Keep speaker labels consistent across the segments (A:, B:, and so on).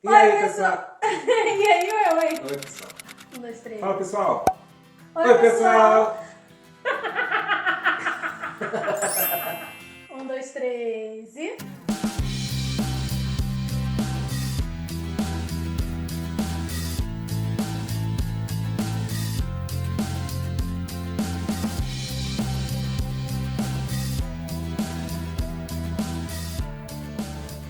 A: E aí, pessoal?
B: E aí, oi.
A: Oi, pessoal.
B: 1, 2, 3.
A: Fala, pessoal.
B: Oi,
A: pessoal.
B: 1, 2, 3 e...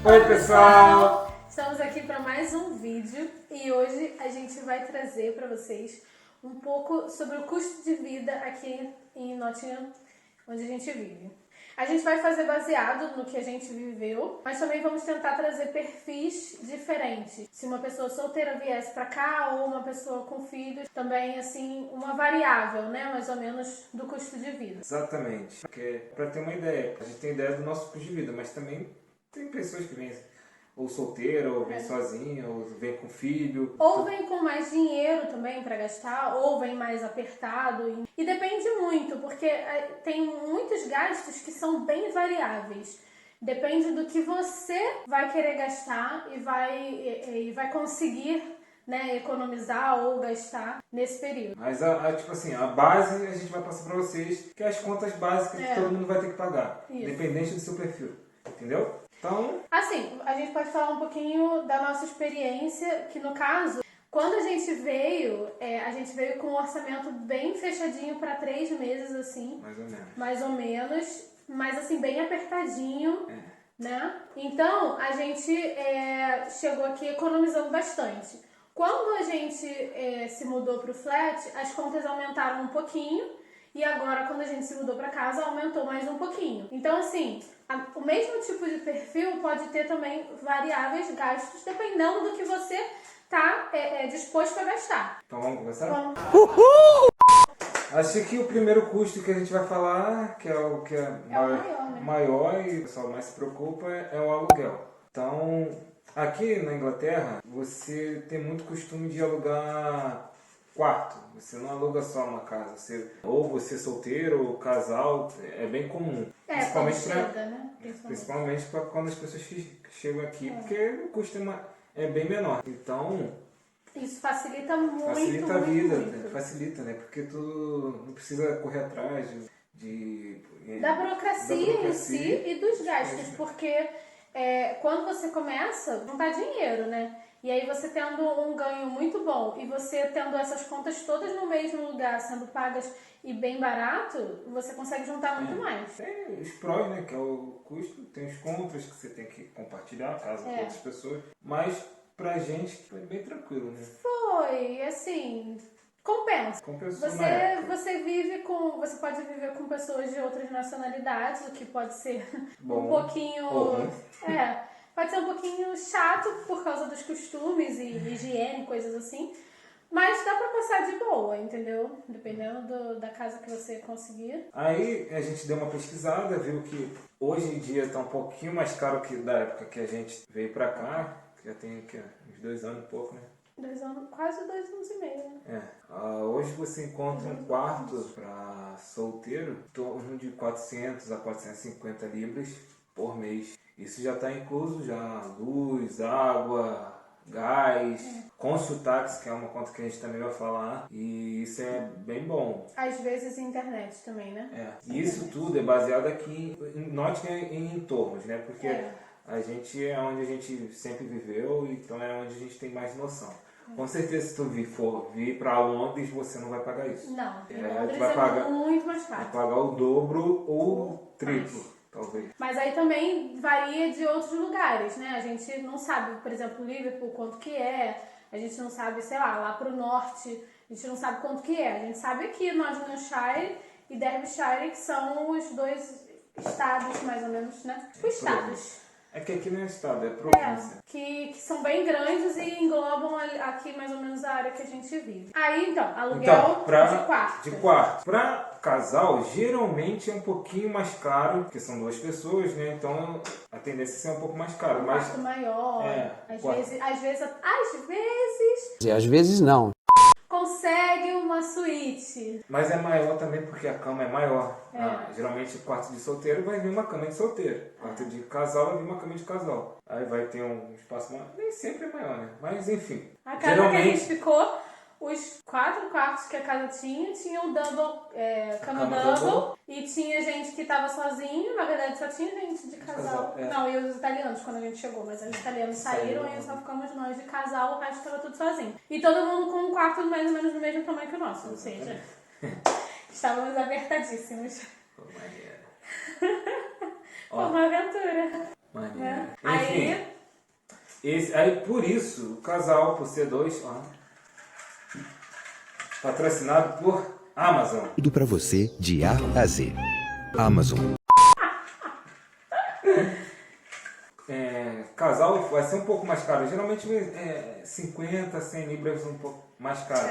A: Oi, pessoal.
B: Estamos aqui para mais um vídeo e hoje a gente vai trazer para vocês um pouco sobre o custo de vida aqui em Nottingham, onde a gente vive. A gente vai fazer baseado no que a gente viveu, mas também vamos tentar trazer perfis diferentes. Se uma pessoa solteira viesse para cá ou uma pessoa com filhos, também assim uma variável, né, mais ou menos do custo de vida.
A: Exatamente. Porque, para ter uma ideia, a gente tem ideia do nosso custo de vida, mas também tem pessoas que vêm ou solteira, ou vem sozinha, ou vem com filho.
B: Ou vem com mais dinheiro também para gastar, ou vem mais apertado. E depende muito, porque tem muitos gastos que são bem variáveis. Depende do que você vai querer gastar e vai conseguir, né, economizar ou gastar nesse período.
A: Mas, tipo assim, a base a gente vai passar para vocês, que é as contas básicas que todo mundo vai ter que pagar, independente do seu perfil. Entendeu? Então...
B: Assim, a gente pode falar um pouquinho da nossa experiência, que no caso, quando a gente veio com um orçamento bem fechadinho para 3 meses, assim. Mais ou menos. Mas assim, bem apertadinho, né? Então, a gente chegou aqui economizando bastante. Quando a gente se mudou para o flat, as contas aumentaram um pouquinho. E agora, quando a gente se mudou para casa, aumentou mais um pouquinho. Então, assim, o mesmo tipo de perfil pode ter também variáveis gastos, dependendo do que você está disposto a gastar.
A: Então vamos começar?
B: Vamos.
A: Uhul! Acho que o primeiro custo que a gente vai falar, que é o que é maior e o pessoal mais se preocupa, é o aluguel. Então, aqui na Inglaterra, você tem muito costume de alugar quarto. Você não aluga só uma casa. Ou você solteiro ou casal, é bem comum. Principalmente para quando as pessoas chegam aqui, porque o custo é bem menor. Então,
B: isso facilita muito.
A: Facilita a vida,
B: muito.
A: Facilita, né? Porque tu não precisa correr atrás
B: da burocracia em si e dos gastos, porque quando você começa, não dá dinheiro, né? E aí você tendo um ganho muito bom e você tendo essas contas todas no mesmo lugar, sendo pagas e bem barato, você consegue juntar muito mais.
A: Tem os prós, né? Que é o custo, tem os contras que você tem que compartilhar, caso com outras pessoas. Mas pra gente foi bem tranquilo, né?
B: Foi, assim... Compensa. Você pode viver com pessoas de outras nacionalidades, o que pode ser um pouquinho... pode ser um pouquinho chato por causa dos costumes e higiene, coisas assim. Mas dá pra passar de boa, entendeu? Dependendo da casa que você conseguir.
A: Aí a gente deu uma pesquisada, viu que hoje em dia tá um pouquinho mais caro que da época que a gente veio pra cá. Que já tem uns 2 anos e pouco, né?
B: 2 anos, quase 2 anos e meio, né?
A: Hoje você encontra um quarto para solteiro em torno de 400 a 450 libras por mês. Isso já está incluso já luz, água, gás, consultax, que é uma conta que a gente também vai falar, e isso é bem bom.
B: Às vezes internet também, né?
A: E isso tudo é baseado aqui em Nottingham e em entornos, né? Porque a gente é onde a gente sempre viveu, então é onde a gente tem mais noção. Com certeza, se tu for vir para Londres, você não vai pagar isso.
B: Não,
A: Londres
B: vai pagar muito mais caro.
A: Vai pagar o dobro ou triplo, talvez.
B: Mas aí também varia de outros lugares, né? A gente não sabe, por exemplo, Liverpool, quanto que é. A gente não sabe, sei lá pro norte, a gente não sabe quanto que é. A gente sabe aqui, Nottinghamshire e Derbyshire, que são os 2 estados, mais ou menos, né? Os estados.
A: É que aqui não é estado, é província.
B: Que são bem grandes e englobam aqui mais ou menos a área que a gente vive. Aí, então, aluguel de quarto.
A: De quarto. Pra casal, geralmente é um pouquinho mais caro, porque são 2 pessoas, né? Então, a tendência é ser um pouco mais caro.
B: Quarto maior. Às vezes...
C: E às vezes não.
B: consegue uma suíte.
A: Mas é maior também porque a cama é maior. Geralmente quarto de solteiro vai vir uma cama de solteiro. Quarto de casal vai vir uma cama de casal. Aí vai ter um espaço maior. Nem sempre é maior, né? Mas enfim.
B: A casa que a gente ficou, os 4 quartos que a casa tinha o double, cama double. E tinha gente que tava sozinho, na verdade só tinha gente de casal. Não, e os italianos quando a gente chegou, mas os italianos saíram e só ficamos nós de casal, o resto tava tudo sozinho. E todo mundo com um quarto mais ou menos do mesmo tamanho que o nosso, ou seja, estávamos apertadíssimos.
A: Pô, maneiro.
B: Foi uma aventura.
A: Maneiro. Enfim, aí por isso, o casal, por ser dois, patrocinado por Amazon.
C: Tudo pra você de A a Z. Amazon.
A: Casal vai ser um pouco mais caro. Geralmente 50, 100 libras um pouco mais caro.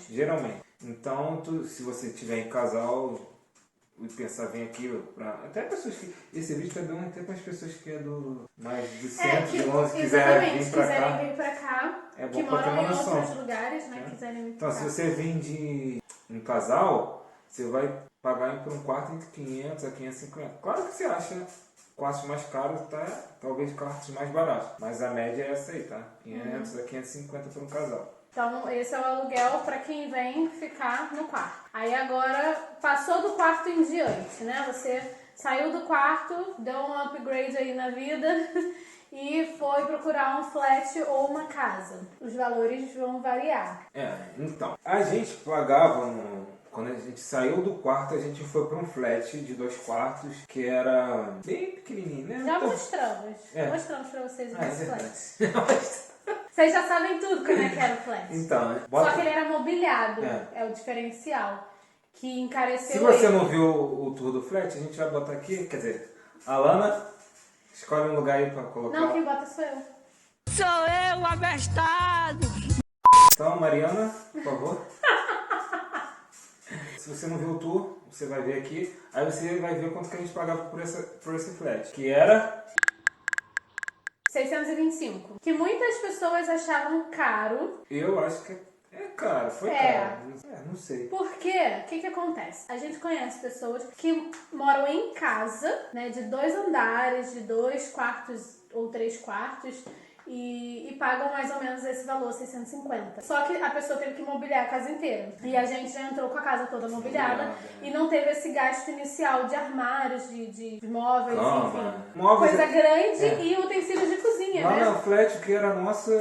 A: Geralmente. Então, se você tiver em casal e pensar bem aqui, até pessoas que... Esse vídeo tá bom até para as pessoas que é do mais de centro, de longe, quiserem vir pra cá. É bom
B: que
A: pra ter uma
B: moram em
A: noção.
B: outros lugares, né? Quiserem vir pra
A: Então,
B: cá.
A: se você vir de um casal, você vai pagar por um quarto entre 500 a 550. Claro que você acha quartos mais caros, talvez quartos mais baratos. Mas a média é essa aí, tá? 500 a 550 por um casal.
B: Então, esse é o aluguel para quem vem ficar no quarto. Aí agora, passou do quarto em diante, né? Você saiu do quarto, deu um upgrade aí na vida e foi procurar um flat ou uma casa. Os valores vão variar.
A: Então, a gente pagava, quando a gente saiu do quarto, a gente foi para um flat de 2 quartos, que era bem pequenininho, né?
B: Já mostramos para vocês o nosso flat. Vocês já sabem tudo como é que era o flat.
A: Então,
B: Só que ele era mobiliado, é o diferencial, que encareceu.
A: Se você não viu o tour do flat, a gente vai botar aqui, quer dizer, a Lana escolhe um lugar aí pra colocar.
B: Não, quem bota sou eu.
D: Sou eu, abestado!
A: Então, Mariana, por favor. Se você não viu o tour, você vai ver aqui, aí você vai ver quanto que a gente pagava por esse flat, que era...
B: 625. Que muitas pessoas achavam caro.
A: Eu acho que é caro, foi caro. Não sei.
B: Por quê? O que acontece? A gente conhece pessoas que moram em casa, né, de 2 andares, de 2 quartos ou 3 quartos, e pagam mais ou menos esse valor, 650. Só que a pessoa teve que mobiliar a casa inteira. E a gente já entrou com a casa toda mobiliada e não teve esse gasto inicial de armários, de móveis, enfim.
A: Móveis
B: coisa grande e utensílios de cozinha,
A: lá
B: né?
A: Lá no flat, que era nosso,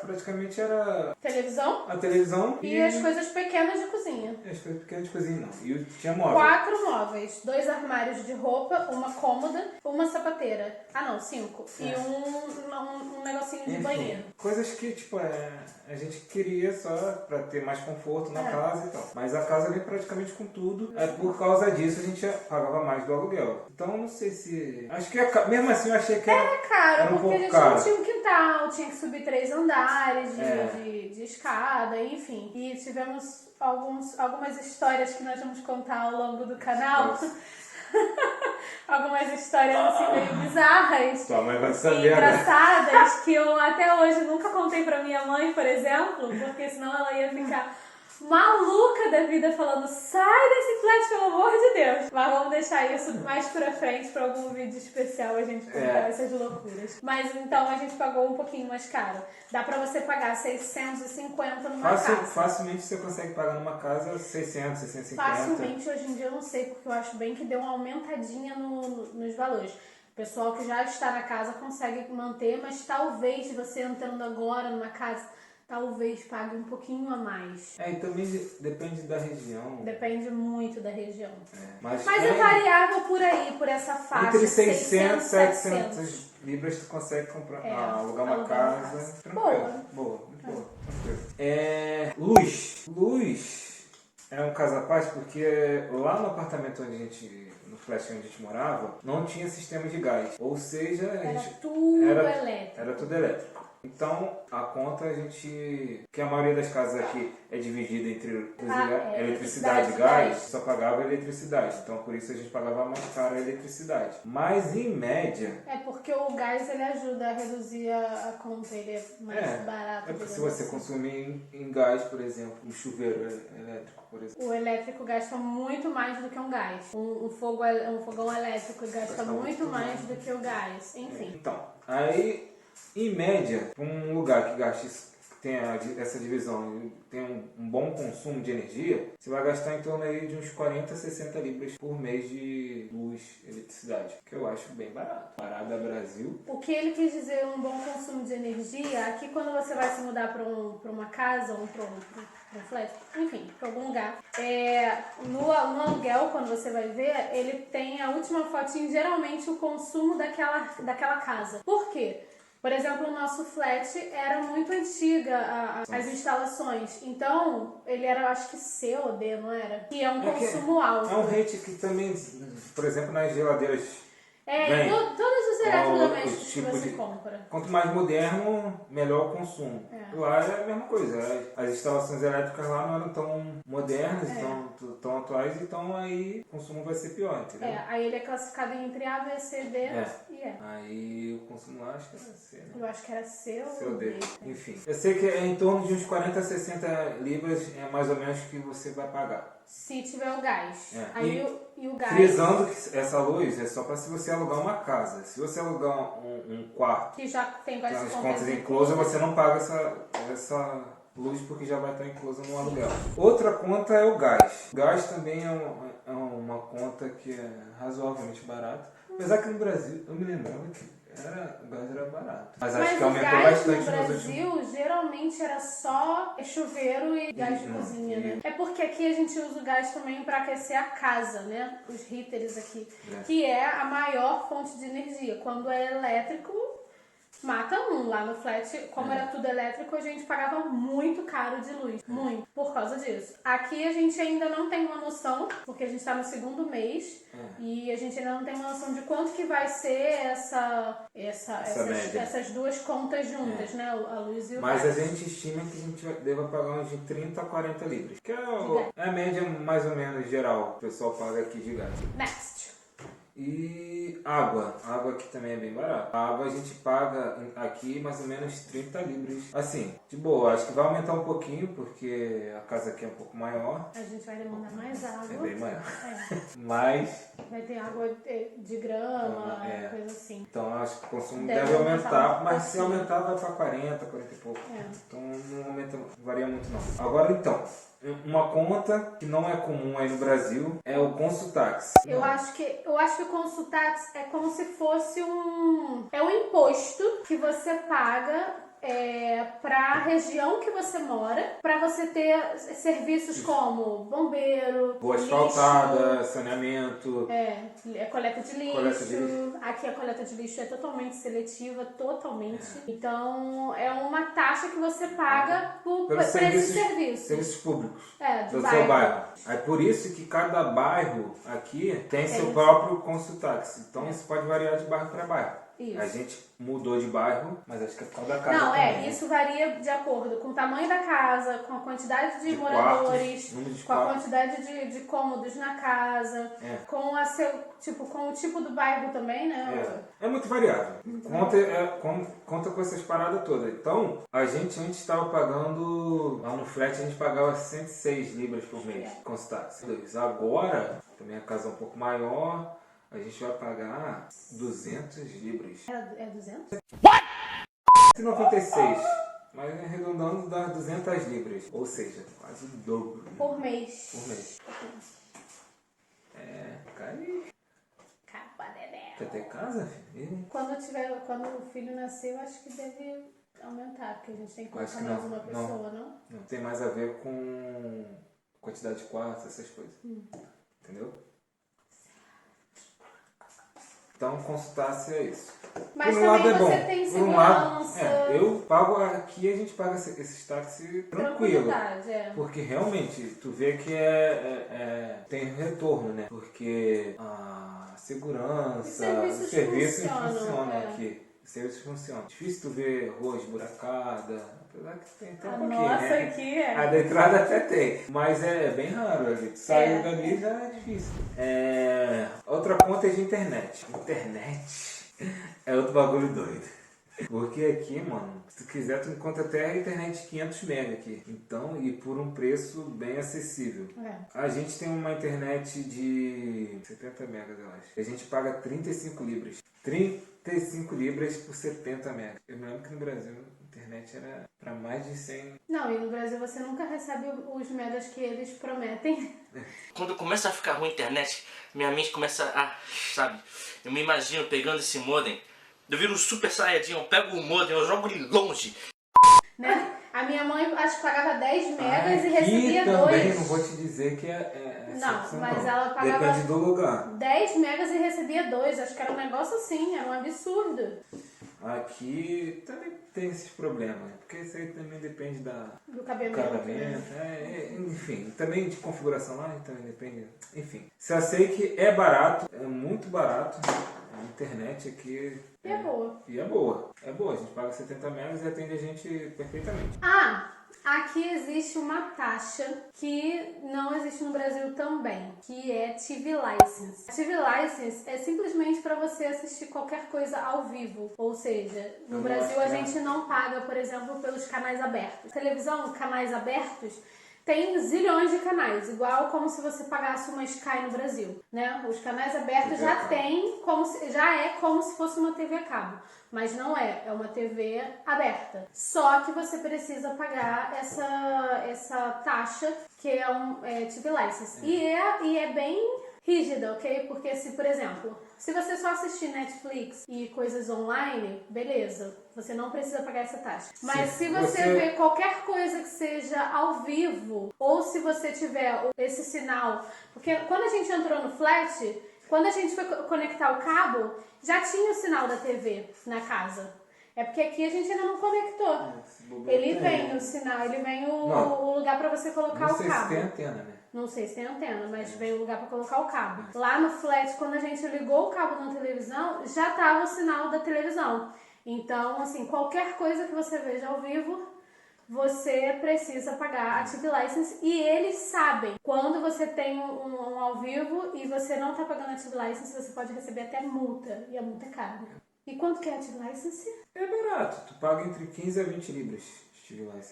A: praticamente era...
B: Televisão.
A: A televisão
B: e as coisas pequenas de cozinha.
A: As coisas pequenas de cozinha, não. E tinha móvel.
B: 4 móveis, 2 armários de roupa, uma cômoda, uma sapateira. 5. E um negocinho de banheiro.
A: Coisas que, tipo, a gente queria só pra ter mais conforto na casa e tal. Mas a casa vem praticamente com tudo. Por causa disso, a gente pagava mais do aluguel. Então, não sei se... Acho que, mesmo assim, eu achei que
B: era caro,
A: um
B: porque a gente
A: caro.
B: não tinha um quintal, tinha que subir 3 andares de escada, enfim. E tivemos algumas histórias que nós vamos contar ao longo do canal. Algumas histórias assim meio bizarras e engraçadas que eu até hoje nunca contei pra minha mãe, por exemplo, porque senão ela ia ficar maluca da vida falando: sai desse flat, pelo amor de Deus. Mas vamos deixar isso mais pra frente, pra algum vídeo especial a gente contar essas loucuras. Mas então a gente pagou um pouquinho mais caro. Dá pra você pagar 650 numa casa.
A: Facilmente você consegue pagar numa casa 600, 650.
B: Facilmente, hoje em dia eu não sei, porque eu acho bem que deu uma aumentadinha nos valores. O pessoal que já está na casa consegue manter, mas talvez você entrando agora numa casa, talvez pague um pouquinho a mais.
A: E também depende da região.
B: Depende muito da região.
A: Mas
B: é variável por aí, por essa faixa.
A: Entre 600 e 700 libras tu consegue comprar, alugar uma casa. Tranquilo. Boa, muito boa. Luz é um caso à parte, porque lá no apartamento no flat onde a gente morava, não tinha sistema de gás. Ou seja,
B: era tudo elétrico.
A: Era tudo elétrico. Então, a conta a gente... Que a maioria das casas aqui é dividida entre eletricidade e gás, só pagava eletricidade. Então, por isso a gente pagava mais caro a eletricidade. Mas, em média...
B: É porque o gás, ele ajuda a reduzir a conta, ele é mais barato.
A: É porque se você consumir em gás, por exemplo, um chuveiro elétrico, por exemplo...
B: O elétrico gasta muito mais do que um gás. Um fogão elétrico gasta muito mais do que o gás. Enfim.
A: Então, aí, em média, um lugar que gaste... tem essa divisão, tem um bom consumo de energia, você vai gastar em torno aí de uns 40, 60 libras por mês de luz, eletricidade, que eu acho bem barato. Parada Brasil.
B: O que ele quis dizer um bom consumo de energia, aqui quando você vai se mudar para uma casa ou para um flat, enfim, para algum lugar, no aluguel, quando você vai ver, ele tem a última fotinho, geralmente o consumo daquela casa. Por quê? Por exemplo, o nosso flat era muito antiga, as instalações. Então, ele era, acho que C ou D, não era? Que é um consumo alto.
A: É um rate que também, por exemplo, nas geladeiras...
B: todos os eletrodomésticos que você compra.
A: Quanto mais moderno, melhor o consumo. Lá é a mesma coisa. As instalações elétricas lá não eram tão modernas, tão atuais, então aí o consumo vai ser pior, entendeu?
B: Aí ele é classificado entre A, B, C, D e E.
A: Aí o consumo lá acho que era C, né?
B: Eu acho que era C ou D.
A: Enfim, eu sei que é em torno de uns 40 a 60 libras é mais ou menos que você vai pagar.
B: Se tiver o gás. Aí e o gás...
A: Frisando que essa luz é só para se você alugar uma casa. Se você alugar um quarto
B: que já tem
A: as contas inclusas, você não paga essa luz porque já vai estar inclusa no aluguel. Outra conta é o gás. O gás também é uma conta que é razoavelmente barata. Apesar que no Brasil, eu me lembrava que o gás era barato. Mas acho que aumentou bastante
B: no Brasil, geralmente era só chuveiro e gás de cozinha, né? É porque aqui a gente usa o gás também para aquecer a casa, né? Os heaters aqui. Que é a maior fonte de energia. Quando é elétrico, mata um. Lá no flat, como era tudo elétrico, a gente pagava muito caro de luz. Muito. Por causa disso. Aqui a gente ainda não tem uma noção, porque a gente está no segundo mês. E a gente ainda não tem uma noção de quanto que vai ser essas duas contas juntas, né? A luz e o gás.
A: Mas a gente estima que a gente deva pagar uns de 30 a 40 libras. Que é a média mais ou menos geral que o pessoal paga aqui de gás.
B: Next.
A: E água. Água aqui também é bem barata. A água a gente paga aqui mais ou menos 30 libras. Assim, de boa, acho que vai aumentar um pouquinho porque a casa aqui é um pouco maior.
B: A gente vai demandar mais água.
A: É bem maior. Mas...
B: vai ter água de grama, coisa assim.
A: Então acho que o consumo deve aumentar, mas se aumentar vai para 40 e pouco. Então não aumenta, varia muito não. Agora então... Uma conta que não é comum aí no Brasil é o Consultax.
B: Eu acho que o Consultax é como se fosse um imposto que você paga para a região que você mora, para você ter serviços como bombeiro,
A: rua asfaltada, saneamento,
B: coleta de lixo. Aqui a coleta de lixo é totalmente seletiva, totalmente. Então é uma taxa que você paga por esses serviços.
A: Serviços públicos
B: do
A: seu bairro. É por isso que cada bairro aqui tem seu próprio Consultax. Então isso pode variar de bairro para bairro.
B: Isso.
A: A gente mudou de bairro, mas acho que é por causa da casa.
B: Não,
A: também.
B: Isso varia de acordo com o tamanho da casa, com a quantidade de moradores, com a quantidade de cômodos na casa, com o tipo do bairro também, né?
A: É muito variável. Conta com essas paradas todas. Então, a gente antes estava pagando, lá no flat a gente pagava 106 libras por mês, com os táxis. Agora, também a casa é um pouco maior, a gente vai pagar 200 libras.
B: É 200?
A: What? 196. Mas arredondando dá 200 libras. Ou seja, quase o dobro.
B: Por mês.
A: Por mês. Cai.
B: Capa dedé.
A: Quer ter casa, filho?
B: Quando o filho nascer, eu acho que deve aumentar, porque a gente tem que colocar mais uma pessoa, não?
A: Não tem mais a ver com quantidade de quartos, essas coisas. Entendeu? Então, consultar-se é isso.
B: Mas
A: por um
B: também
A: lado é
B: você
A: bom.
B: tem
A: por um lado,
B: segurança.
A: Eu pago aqui, a gente paga esses táxis tranquilo. Porque realmente, tu vê que tem retorno, né? Porque a segurança, os serviços funcionam aqui. serviços funcionam. Difícil tu ver rua esburacada, apesar que tem até um pouquinho,
B: nossa,
A: né?
B: aqui é.
A: A da entrada até tem, mas é bem raro, a gente saiu dali já é difícil. Outra conta é de internet. Internet é outro bagulho doido. Porque aqui, mano, se tu quiser, tu encontra até a internet de 500 MB aqui. Então, e por um preço bem acessível. A gente tem uma internet de 70 MB, eu acho. A gente paga 35 libras. 35 libras por 70 MB. Eu me lembro que no Brasil a internet era para mais de 100.
B: Não, e no Brasil você nunca recebe os megas que eles prometem.
E: Quando começa a ficar ruim a internet, minha mente começa a, sabe, eu me imagino pegando esse modem. Eu viro um super saiyajin, eu pego o modem, eu jogo ele longe.
B: Né? A minha mãe acho que pagava 10 megas e
A: Aqui
B: recebia
A: também,
B: 2.
A: não vou te dizer que é
B: Não, mas ela pagava
A: depende do lugar.
B: 10 megas e recebia 2. Acho que era um negócio assim, era um absurdo.
A: Aqui também tem esses problemas, porque isso aí também depende
B: do cabeamento.
A: Enfim, também de configuração lá, então depende. Enfim, só sei que é barato, é muito barato. A internet aqui...
B: E é boa.
A: E é boa. É boa, a gente paga 70 megas e atende a gente perfeitamente.
B: Aqui existe uma taxa que não existe no Brasil também, que é TV License. A TV License é simplesmente para você assistir qualquer coisa ao vivo. Ou seja, no Brasil a gente não paga, por exemplo, pelos canais abertos. Televisão, canais abertos, tem zilhões de canais, igual como se você pagasse uma Sky no Brasil, né? Os canais abertos já tem, já é como se fosse uma TV a cabo, mas não é uma TV aberta. Só que você precisa pagar essa taxa que é TV License. E é bem rígida, ok? Porque se, por exemplo, se você só assistir Netflix e coisas online, beleza, você não precisa pagar essa taxa. Mas se você vê qualquer coisa que seja ao vivo, ou se você tiver esse sinal, porque quando a gente entrou no flat, quando a gente foi conectar o cabo, já tinha o sinal da TV na casa. É porque aqui a gente ainda não conectou. Ele vem o sinal, ele vem o lugar para você colocar o cabo.
A: Não sei se tem antena, né?
B: Não sei se tem antena, mas veio o lugar para colocar o cabo. Lá no flat, quando a gente ligou o cabo na televisão, já estava o sinal da televisão. Então, assim, qualquer coisa que você veja ao vivo, você precisa pagar a TV License. E eles sabem, quando você tem um ao vivo e você não está pagando a TV License, você pode receber até multa. E a multa é cara. E quanto que é a TV License?
A: É barato, tu paga entre 15 a 20 libras.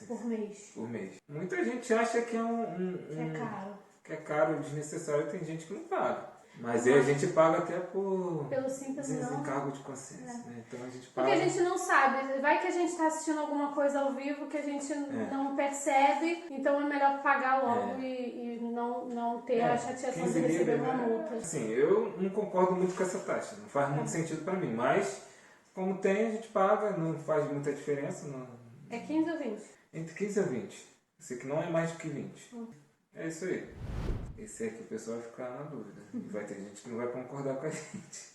B: Por mês.
A: Por mês. Muita gente acha que é
B: que é caro.
A: Que é caro, desnecessário, tem gente que não paga. Mas aí a gente paga até
B: pelo simples
A: desencargo de consciência. Né? Então a gente paga.
B: Porque a gente não sabe. Vai que a gente está assistindo alguma coisa ao vivo que a gente não percebe. Então é melhor pagar logo e não ter a chateação de receber uma multa.
A: Sim, eu não concordo muito com essa taxa. Não faz muito sentido para mim. Mas como tem, a gente paga. Não faz muita diferença. Não...
B: É 15 ou 20?
A: Entre 15 a 20. Eu sei que não é mais do que 20. É isso aí. Esse aqui o pessoal vai ficar na dúvida. E vai ter gente que não vai concordar com a gente.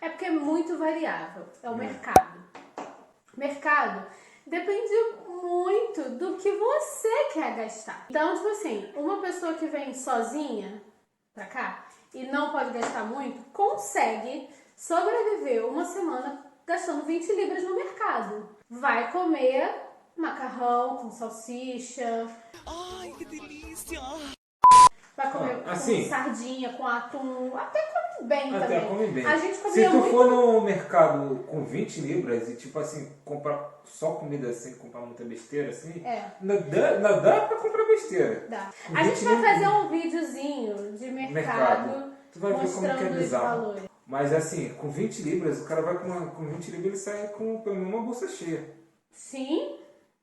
B: É porque é muito variável. É o mercado. Mercado depende muito do que você quer gastar. Então, tipo assim, uma pessoa que vem sozinha pra cá e não pode gastar muito, consegue sobreviver uma semana gastando 20 libras no mercado. Vai comer macarrão com salsicha.
D: Ai, que delícia!
B: Vai comer
A: assim,
B: com sardinha, com atum. Até come bem também.
A: Até come bem.
B: A gente comia
A: Se tu
B: muito...
A: for no mercado com 20 libras e tipo assim, comprar só comida sem comprar muita besteira assim, não dá pra comprar besteira.
B: Dá. A gente vai fazer um videozinho de mercado
A: tu vai ver como que é bizarro.
B: valores.
A: Mas assim, com 20 libras, o cara vai com 20 libras e sai com pelo menos uma bolsa cheia.
B: Sim.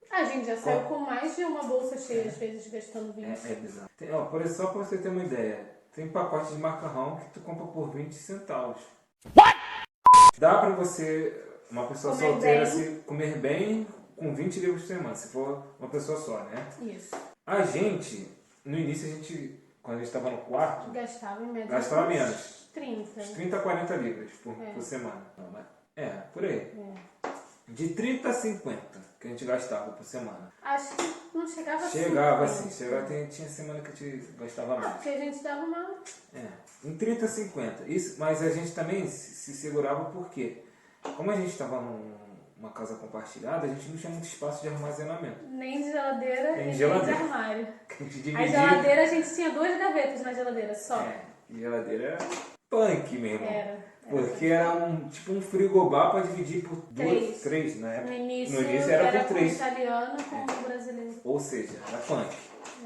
B: A gente já saiu com mais de uma bolsa cheia, às vezes, gastando 20.
A: É bizarro. Só pra você ter uma ideia, tem pacote de macarrão que tu compra por 20 centavos. What? Dá pra você, uma pessoa solteira, comer bem com 20 libras por semana, se for uma pessoa só, né?
B: Isso.
A: A gente, no início, quando a gente estava no quarto,
B: gastava em média
A: menos.
B: 30.
A: 30 a 40 libras por semana. Por aí. De 30 a 50 que a gente gastava por semana.
B: Acho que não chegava assim.
A: Tinha semana que a gente gastava mais.
B: Porque a gente dava uma...
A: Em 30 a 50. Isso, mas a gente também se segurava porque como a gente estava numa casa compartilhada, a gente não tinha muito espaço de armazenamento.
B: Nem de geladeira
A: nem
B: de
A: A
B: armário.
A: gente dividia.
B: A geladeira, a gente tinha 2 gavetas na geladeira só.
A: E geladeira era punk mesmo.
B: Era.
A: Porque era tipo um frigobar para dividir por 3,
B: na
A: né?
B: No início
A: era por
B: com
A: 3.
B: o italiano com o brasileiro.
A: Ou seja, era punk.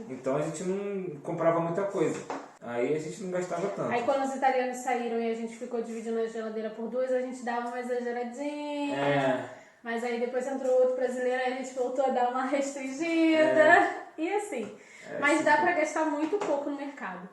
A: Então a gente não comprava muita coisa. Aí a gente não gastava tanto.
B: Aí quando os italianos saíram e a gente ficou dividindo a geladeira por 2, a gente dava uma exageradinha. Mas aí depois entrou outro brasileiro e a gente voltou a dar uma restringida. E assim. Mas dá pra gastar muito pouco no mercado.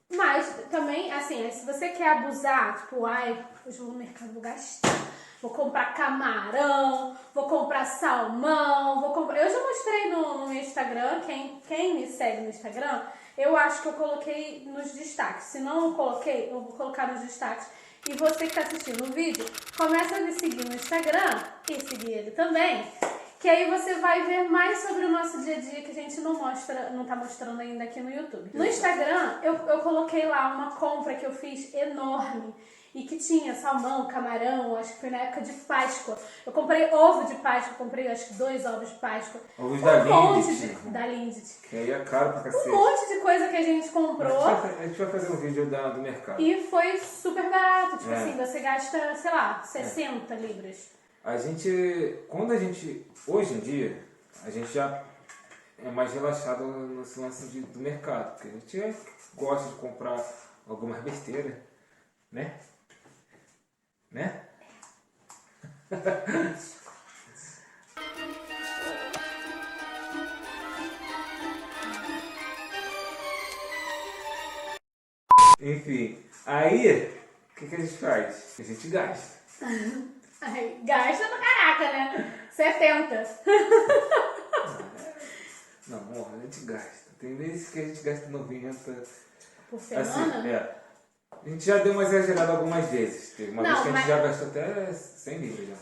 B: Mas também, assim, se você quer abusar, tipo, hoje eu vou no mercado, vou gastar. Vou comprar camarão, vou comprar salmão, Eu já mostrei no meu Instagram, quem me segue no Instagram, eu acho que eu coloquei nos destaques. Se não eu coloquei, eu vou colocar nos destaques. E você que está assistindo o vídeo, começa a me seguir no Instagram e seguir ele também. Que aí você vai ver mais sobre o nosso dia a dia que a gente não tá mostrando ainda aqui no YouTube. No Instagram, eu coloquei lá uma compra que eu fiz enorme. E que tinha salmão, camarão, acho que foi na época de Páscoa. Eu comprei ovo de Páscoa, comprei acho que 2 ovos de Páscoa.
A: Ovos da Lindt.
B: Da Lindt.
A: Que aí é caro pra cacete.
B: Um monte de coisa que a gente comprou.
A: A gente vai fazer um vídeo do mercado.
B: E foi super barato. Tipo assim, você gasta, sei lá, 60 libras.
A: Hoje em dia, a gente já é mais relaxado no lance do mercado. Porque a gente gosta de comprar algumas besteiras, né? Enfim, aí o que a gente faz? A gente gasta.
B: Ai, gasta pra caraca, né? 70.
A: Não, amor, a gente gasta. Tem vezes que a gente gasta 90.
B: Por semana?
A: Assim, a gente já deu uma exagerada algumas vezes. Teve uma vez que a gente já gastou até 100 libras já.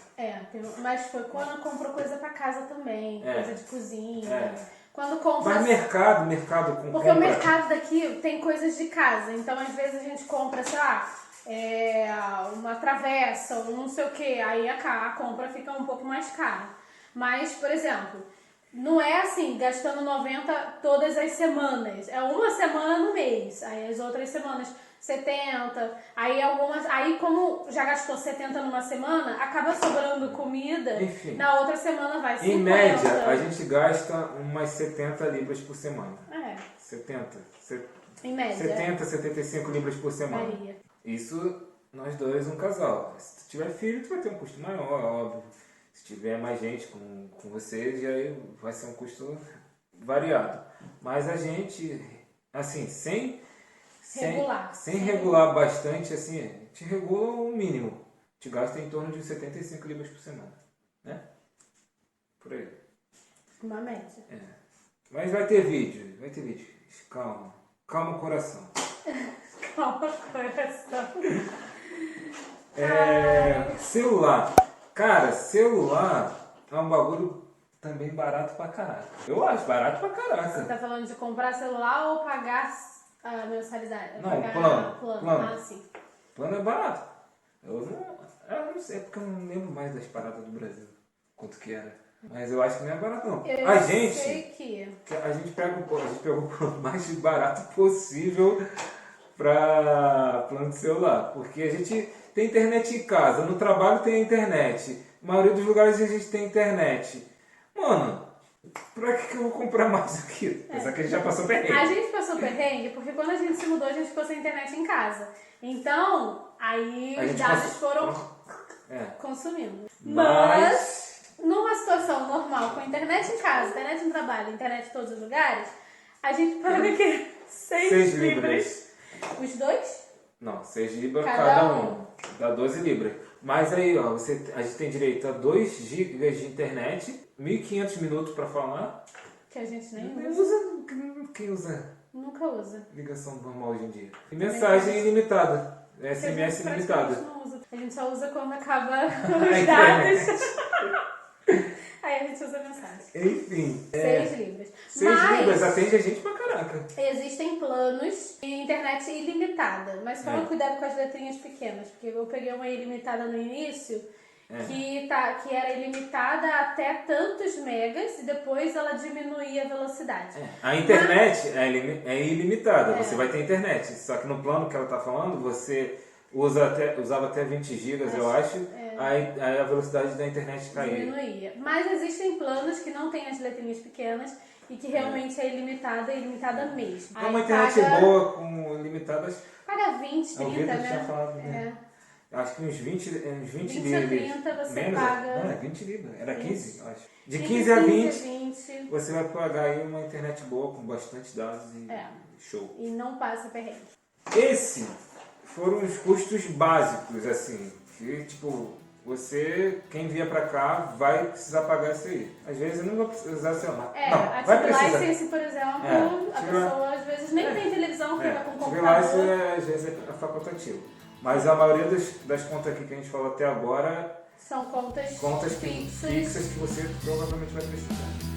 B: Mas foi quando comprou coisa pra casa também, coisa de cozinha. Quando
A: compra... Mas mercado com
B: Porque o mercado daqui tem coisas de casa, então às vezes a gente compra, sei lá, uma travessa ou não sei o que, aí a compra fica um pouco mais cara. Mas, por exemplo, não é assim, gastando 90 todas as semanas, é uma semana no mês, aí as outras semanas 70, aí como já gastou 70 numa semana, acaba sobrando comida.
A: Enfim,
B: na outra semana vai 50.
A: Em média, a gente gasta umas 70 libras por semana. 70.
B: Em média.
A: 70, 75 libras por semana.
B: Maria.
A: Isso nós dois, um casal. Se tu tiver filho, tu vai ter um custo maior, óbvio. Se tiver mais gente com você, já vai ser um custo variado. Mas a gente, assim, sem regular bastante, assim, a gente regula o mínimo. A gente gasta em torno de 75 libras por semana, né? Por aí.
B: Uma média.
A: Mas vai ter vídeo. Calma o coração.
B: Calma o coração.
A: Celular. Cara, celular é um bagulho também barato pra caraca. Eu acho barato pra caraca.
B: Você tá falando de comprar celular ou pagar a mensalidade?
A: Não, plano.
B: Sim.
A: Plano é barato. Eu não sei, porque eu não lembro mais das paradas do Brasil. Quanto que era. Mas eu acho que não é barato, não. A gente pegou o plano mais barato possível pra plano de celular. Porque a gente tem internet em casa, no trabalho tem internet. Na maioria dos lugares a gente tem internet. Mano, pra que eu vou comprar mais aqui? Apesar que a gente já passou perrengue.
B: A gente passou perrengue porque quando a gente se mudou, a gente ficou sem internet em casa. Então, aí os dados foram consumindo. Mas, numa situação normal, com internet em casa, internet no trabalho, internet em todos os lugares, a gente paga o quê? 6 libras. Os dois?
A: Não, 6 libras cada um. Dá 12 libras. Mas aí, ó, a gente tem direito a 2 gigas de internet, 1.500 minutos pra falar.
B: Que a gente nem usa.
A: Quem usa?
B: Nunca usa.
A: Ligação normal hoje em dia. E mensagem ilimitada. SMS ilimitada.
B: A gente só usa quando acaba os dados. Aí a gente usa mensagem.
A: Enfim.
B: 6 libras.
A: 6 libras atende a gente pra caraca.
B: Existem planos de internet ilimitada. Mas toma cuidado com as letrinhas pequenas. Porque eu peguei uma ilimitada no início que era ilimitada até tantos megas e depois ela diminuía a velocidade.
A: A internet é ilimitada, você vai ter internet, só que no plano que ela está falando, você usava até 20 gigas, eu acho, aí a velocidade da internet caía.
B: Diminuía. Mas existem planos que não têm as letrinhas pequenas e que realmente é ilimitada mesmo.
A: É uma internet boa com limitadas.
B: Paga 20, 30, né?
A: Tinha falado, acho que uns 20
B: 20
A: libras.
B: ou 30 você
A: menos,
B: paga.
A: Não, é 20 libras. Era 15, eu acho. De
B: 15
A: a 20, você vai pagar aí uma internet boa com bastante dados e show.
B: E não passa perrengue.
A: Esses foram os custos básicos, assim. Que, tipo, quem vier pra cá, vai precisar pagar isso aí. Às vezes eu não vou precisar, sei lá.
B: A TV License, por exemplo, a pessoa às vezes nem tem televisão, fica com computador.
A: TV License às vezes é facultativo. Mas a maioria das contas aqui que a gente falou até agora
B: são contas
A: fixas que você provavelmente vai precisar.